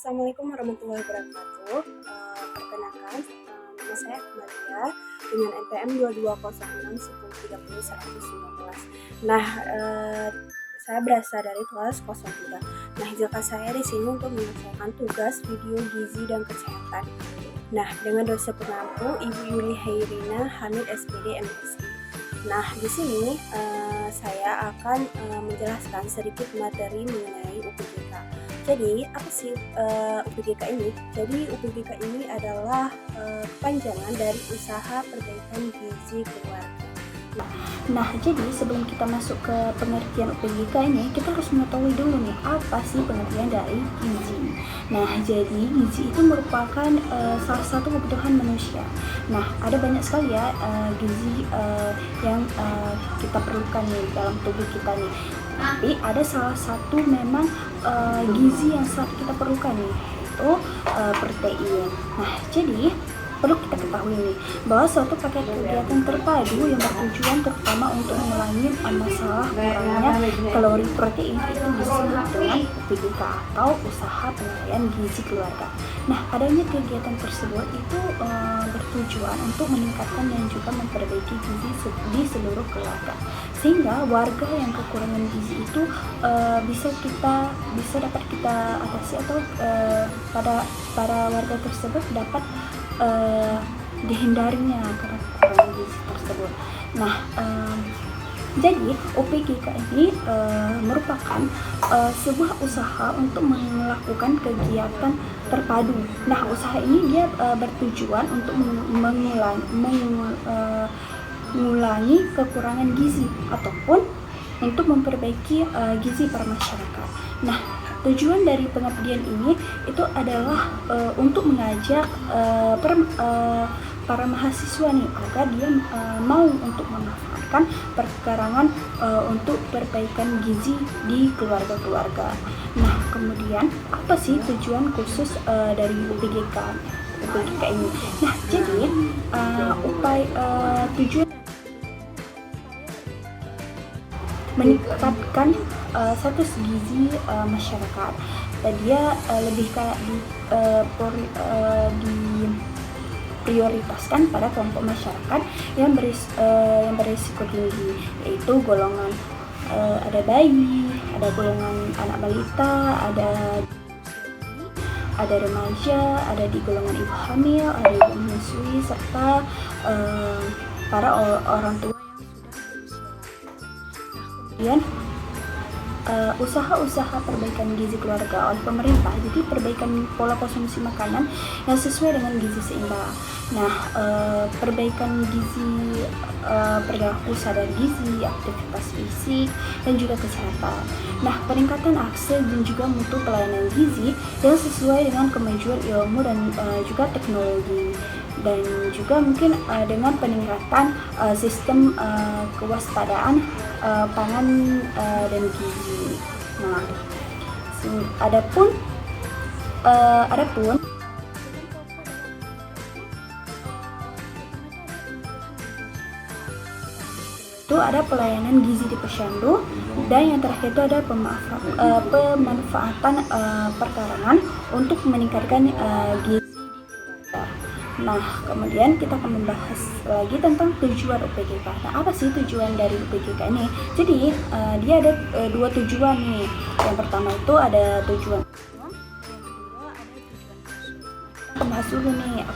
Assalamualaikum warahmatullahi wabarakatuh. Perkenalkan, nama saya Akmalia dengan NPM 22061030 Nah, saya berasal dari kelas 03. Nah, jika saya di sini untuk menyelesaikan tugas video gizi dan kesehatan. Nah, dengan dosen pengampu Ibu Yuli Hairina Hamid SPD MSI. Nah, di sini saya akan menjelaskan sedikit materi mengenai UPGK. Jadi, apa sih UPGK ini? Jadi, UPGK ini adalah kepanjangan dari Usaha Perbaikan Gizi Keluarga. Nah, jadi sebelum kita masuk ke pengertian UPGK ini, kita harus mengetahui dulu nih, apa sih pengertian dari gizi. Nah, jadi gizi itu merupakan salah satu kebutuhan manusia. Nah, ada banyak sekali ya gizi yang kita perlukan nih dalam tubuh kita nih. Tapi ada salah satu memang gizi yang sangat kita perlukan nih, itu protein. Nah, jadi perlu kita ketahui nih bahwa suatu paket kegiatan terpadu yang bertujuan terutama untuk mengurangi masalah kurangnya kalori protein itu disebut dengan UPGK atau Usaha Penyediaan Gizi Keluarga. Nah, adanya kegiatan tersebut itu bertujuan untuk meningkatkan dan juga memperbaiki gizi di seluruh keluarga, sehingga warga yang kekurangan gizi itu bisa dapat kita atasi atau para warga tersebut dapat dihindarinya karena kekurangan gizi tersebut. Nah, jadi UPGK ini merupakan sebuah usaha untuk melakukan kegiatan terpadu. Nah, usaha ini dia bertujuan untuk mengulangi kekurangan gizi ataupun untuk memperbaiki gizi para masyarakat. Nah, tujuan dari pengabdian ini itu adalah untuk mengajak para mahasiswa nih agar dia mau untuk memanfaatkan perkarangan untuk perbaikan gizi di keluarga-keluarga. Nah, kemudian apa sih tujuan khusus dari UPGK ini? Nah, jadi tujuan meningkatkan status gizi masyarakat. Dia lebih kayak diprioritaskan pada kelompok masyarakat yang berisiko tinggi, yaitu golongan ada bayi, ada golongan anak balita, ada remaja, ada di golongan ibu hamil, ada ibu menyusui, serta para orang tua yang sudah berusia. Usaha-usaha perbaikan gizi keluarga oleh pemerintah, jadi perbaikan pola konsumsi makanan yang sesuai dengan gizi seimbang. Nah, perbaikan gizi, perilaku sadar gizi, aktivitas fisik, dan juga kesehatan. Nah, peningkatan akses dan juga mutu pelayanan gizi yang sesuai dengan kemajuan ilmu dan juga teknologi, dan juga mungkin dengan peningkatan sistem kewaspadaan pangan dan gizi. Nah, adapun itu ada pelayanan gizi di posyandu, dan yang terakhir itu ada pemanfaatan perkarangan untuk meningkatkan gizi. Nah, kemudian kita akan membahas lagi tentang tujuan UPGK. Nah, apa sih tujuan dari UPGK ini? Jadi, dia ada dua tujuan nih. Yang pertama itu ada tujuan umum, yang kedua ada tujuan khusus. Kita bahas dulu nih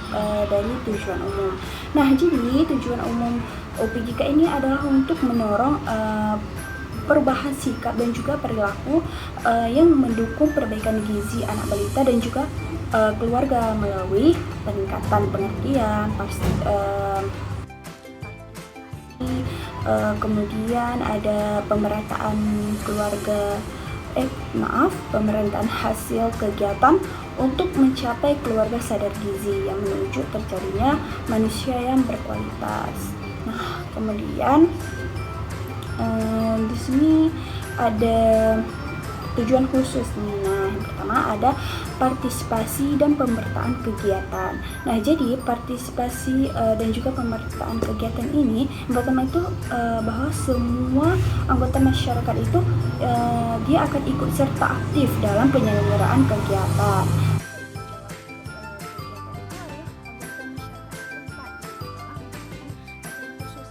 dari tujuan umum. Nah, jadi tujuan umum UPGK ini adalah untuk mendorong perubahan sikap dan juga perilaku yang mendukung perbaikan gizi anak balita dan juga keluarga melalui peningkatan pengertian, kemudian ada pemerataan hasil kegiatan untuk mencapai keluarga sadar gizi yang menuju terjadinya manusia yang berkualitas. Nah, kemudian di sini ada tujuan khusus nih. Nah, yang pertama ada partisipasi dan pemerataan kegiatan. Nah, jadi partisipasi dan juga pemerataan kegiatan ini yang pertama itu bahwa semua anggota masyarakat itu dia akan ikut serta aktif dalam penyelenggaraan kegiatan.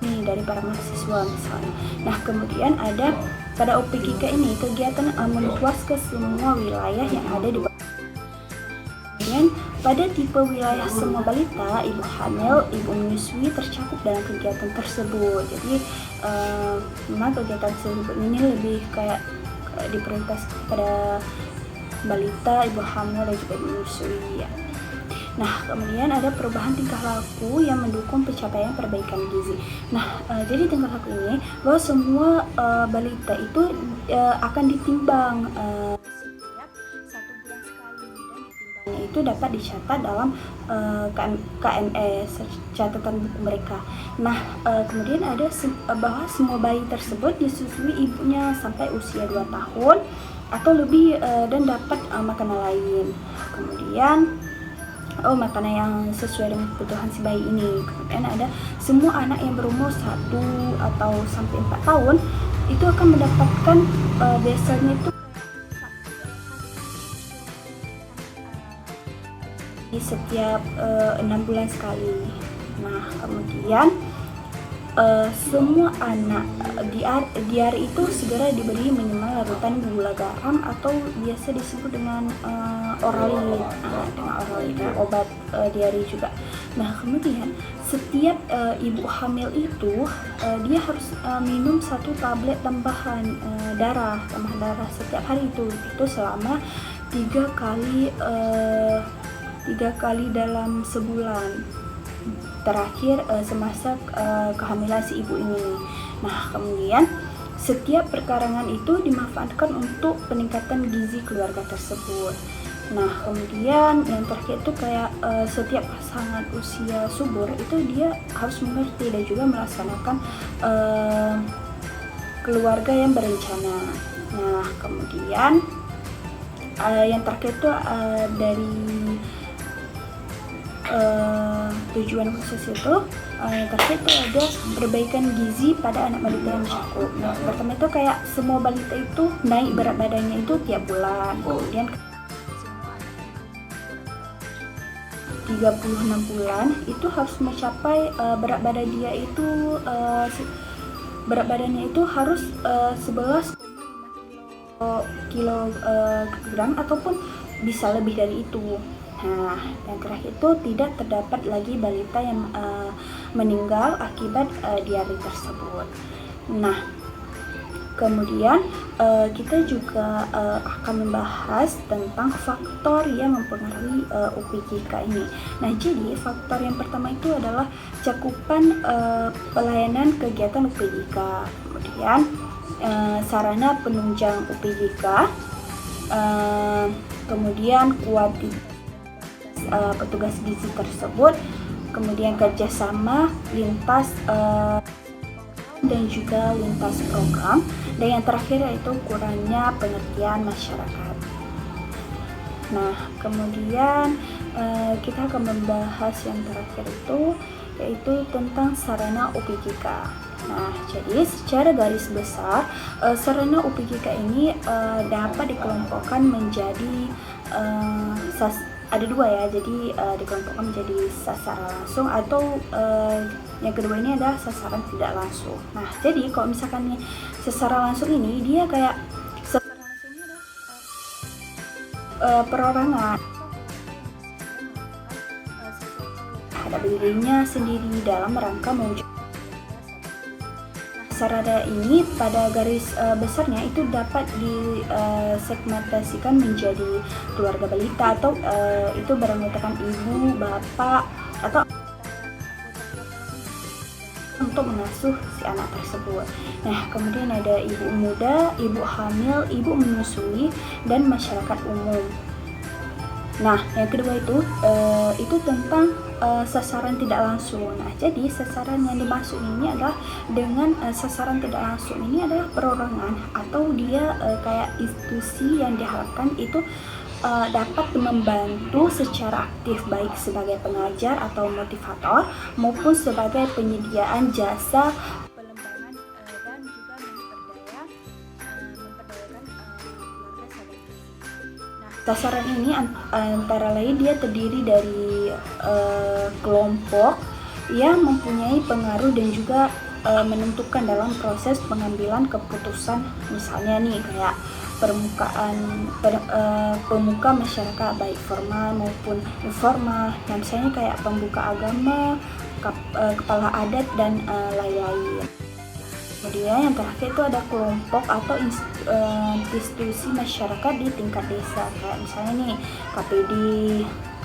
nih dari para mahasiswa misalnya. Nah kemudian ada pada OPGK ini kegiatan meluas ke semua wilayah yang ada di kemudian pada tipe wilayah semua balita, ibu hamil, ibu menyusui tercakup dalam kegiatan tersebut. Jadi memang kegiatan tersebut ini lebih kayak diprioritas pada balita, ibu hamil dan juga ibu menyusui ya. Nah, kemudian ada perubahan tingkah laku yang mendukung pencapaian perbaikan gizi. Nah, jadi tingkah laku ini bahwa semua balita itu akan ditimbang setiap 1 bulan sekali, dan ditimbangnya itu dapat dicatat dalam KMS, catatan buku mereka. Nah, kemudian ada bahwa semua bayi tersebut disusui ibunya sampai usia 2 tahun atau lebih dan dapat makanan lain. Kemudian makanan yang sesuai dengan kebutuhan si bayi ini. Kemudian ada semua anak yang berumur 1 atau sampai 4 tahun itu akan mendapatkan biasanya itu di setiap 6 bulan sekali. Nah kemudian semua anak di hari itu segera diberi minimal larutan gula garam atau biasa disebut dengan Oralin, dengan Oralin obat diare juga. Nah kemudian setiap ibu hamil itu dia harus minum 1 tablet tambahan darah setiap hari itu selama 3 kali dalam sebulan terakhir semasa kehamilan si ibu ini. Nah kemudian setiap perkarangan itu dimanfaatkan untuk peningkatan gizi keluarga tersebut. Nah kemudian yang terakhir itu kayak setiap pasangan usia subur itu dia harus mengerti dan juga melaksanakan keluarga yang berencana. Nah kemudian yang terakhir itu dari tujuan khusus itu yang terakhir itu ada perbaikan gizi pada anak balita yang cakup. Nah, pertama itu kayak semua balita itu naik berat badannya itu tiap bulan. Kemudian 36 bulan itu harus mencapai berat badan dia itu berat badannya itu harus 11,5 kilogram ataupun bisa lebih dari itu. Nah, yang terakhir itu tidak terdapat lagi balita yang meninggal akibat diare tersebut. Nah, kemudian kita juga akan membahas tentang faktor yang mempengaruhi UPJK ini. Nah, jadi faktor yang pertama itu adalah cakupan pelayanan kegiatan UPJK. Kemudian sarana penunjang UPJK. Kemudian kuantitas petugas gizi tersebut, kemudian kerjasama lintas dan juga lintas program, dan yang terakhir yaitu kurangnya pengertian masyarakat. Nah kemudian kita akan membahas yang terakhir itu yaitu tentang sarana UPJK. Nah, jadi secara garis besar sarana UPJK ini dapat dikelompokkan menjadi ada 2 ya, jadi dikelompokkan menjadi sasaran langsung atau yang kedua ini adalah sasaran tidak langsung. Nah, jadi kalau misalkan nih sasaran langsung ini dia kayak sasaran langsung ini adalah perorangan terhadap dirinya sendiri dalam rangka mewujudkan. Sarana ini pada garis besarnya itu dapat disegmentasikan menjadi keluarga balita atau itu beranggotakan ibu, bapak atau untuk mengasuh si anak tersebut. Nah, kemudian ada ibu muda, ibu hamil, ibu menyusui, dan masyarakat umum. Nah, yang kedua itu tentang sasaran tidak langsung. Nah, jadi sasaran yang dimaksud ini adalah dengan sasaran tidak langsung ini adalah perorangan atau dia kayak institusi yang diharapkan itu dapat membantu secara aktif baik sebagai pengajar atau motivator maupun sebagai penyediaan jasa pengembangan dan juga memperdayakan keluarga sadar gizi. Nah, sasaran ini antara lain dia terdiri dari kelompok yang mempunyai pengaruh dan juga menentukan dalam proses pengambilan keputusan, misalnya nih kayak pemuka masyarakat baik formal maupun informal, nah misalnya kayak pembuka agama, kepala adat dan lain-lain. Kemudian yang terakhir itu ada kelompok atau institusi masyarakat di tingkat desa, kayak misalnya nih KPD,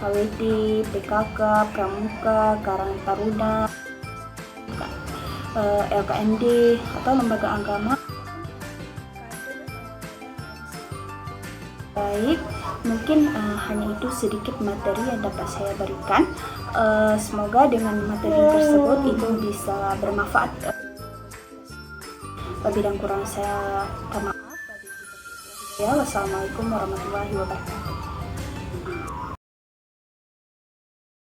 KWT, PKK, Pramuka, Karang Taruna, LKMD atau lembaga agama. Baik, mungkin hanya itu sedikit materi yang dapat saya berikan. Semoga dengan materi tersebut itu bisa bermanfaat. Lebih dan kurang saya mohon maaf. Wassalamualaikum warahmatullahi wabarakatuh.